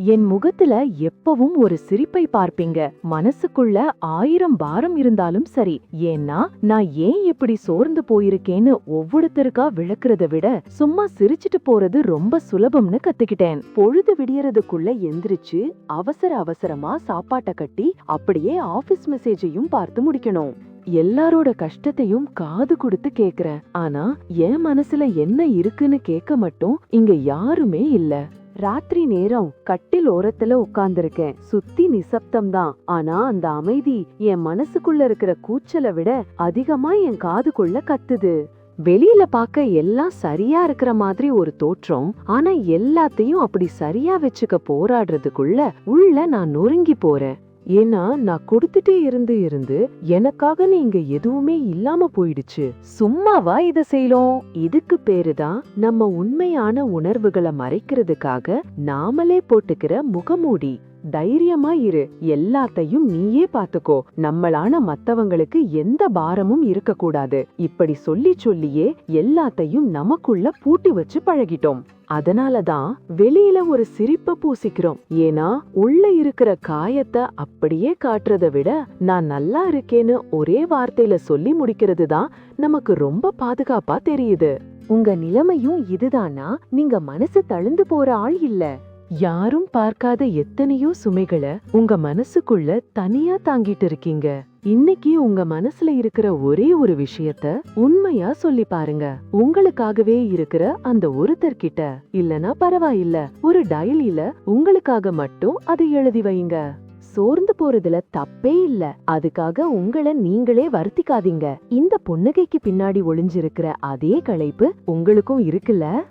என் முகத்துல எப்பவும் ஒரு சிரிப்பை பார்ப்பீங்க. மனசுக்குள்ள 1000 பாரம் இருந்தாலும் சரி. ஏன்னா நான் ஏன் இப்படி சோர்ந்து போயிருக்கேன்னு ஒவ்வொருத்தருக்கா விளக்குறத விட சும்மா சிரிச்சிட்டு போறது ரொம்ப சுலபம்னு கத்துக்கிட்டேன். பொழுது விடியறதுக்குள்ள எந்திரிச்சு அவசர அவசரமா சாப்பாட்ட கட்டி அப்படியே ஆபீஸ் மெசேஜையும் பார்த்து முடிக்கணும். எல்லாரோட கஷ்டத்தையும் காது கொடுத்து கேக்குறேன். ஆனா என் மனசுல என்ன இருக்குன்னு கேட்க மட்டும் இங்க யாருமே இல்ல. ராத்திரி நேரம் கட்டில் ஓரத்துல உட்கார்ந்திருக்கேன். சுத்தி நிசப்தம்தான். ஆனா அந்த அமைதி என் மனசுக்குள்ள இருக்கிற கூச்சலை விட அதிகமா என் காதுக்குள்ள கத்துது. வெளியில பார்க்க எல்லாம் சரியா இருக்கிற மாதிரி ஒரு தோற்றம். ஆனா எல்லாத்தையும் அப்படி சரியா வச்சுக்க போராடுறதுக்குள்ள உள்ள நான் நொறுங்கி போறேன். ஏன்னா நான் கொடுத்துட்டே இருந்து எனக்காக நீங்க எதுவுமே இல்லாம போயிடுச்சு. சும்மாவா இத செய்யலாம்? இதுக்கு பேருதான் நம்ம உண்மையான உணர்வுகளை மறைக்கிறதுக்காக நாமளே போட்டுக்கிற முகமூடி. தைரியமா இரு, எல்லாத்தையும் நீயே பாத்துக்கோ. நம்மளான மத்தவங்களுக்கு எந்த பாரமும் இருக்க கூடாது. இப்படி சொல்லியே எல்லாத்தையும் நமக்குள்ள பூட்டி வச்சு பழகிட்டோம். அதனாலதான் வெளியில ஒரு சிரிப்ப பூசிக்கிறோம். ஏன்னா உள்ள இருக்கிற காயத்தை அப்படியே காட்டுறத விட நான் நல்லா இருக்கேன்னு ஒரே வார்த்தையில சொல்லி முடிக்கிறது தான் நமக்கு ரொம்ப பாதுகாப்பா தெரியுது. உங்க நிலைமையும் இதுதானா? நீங்க மனசு தழுந்து போற ஆள் இல்ல. யாரும் பார்க்காத எத்தனையோ சுமைகளை உங்க மனசுக்குள்ள தனியா தாங்கிட்டு இருக்கீங்க. இன்னைக்கு உங்க மனசுல இருக்கிற ஒரே ஒரு விஷயத்த உண்மையா சொல்லி பாருங்க. உங்களுக்காகவே இருக்கிற அந்த ஒருத்தர்கிட்ட, இல்லனா பரவாயில்ல, ஒரு டைரியில உங்களுக்காக மட்டும் அதை எழுதி வைங்க. சோர்ந்து போறதுல தப்பே இல்ல. அதுக்காக உங்களை நீங்களே வருத்திக்காதீங்க. இந்த புன்னகைக்கு பின்னாடி ஒளிஞ்சிருக்கிற அதே களைப்பு உங்களுக்கும் இருக்குல்ல?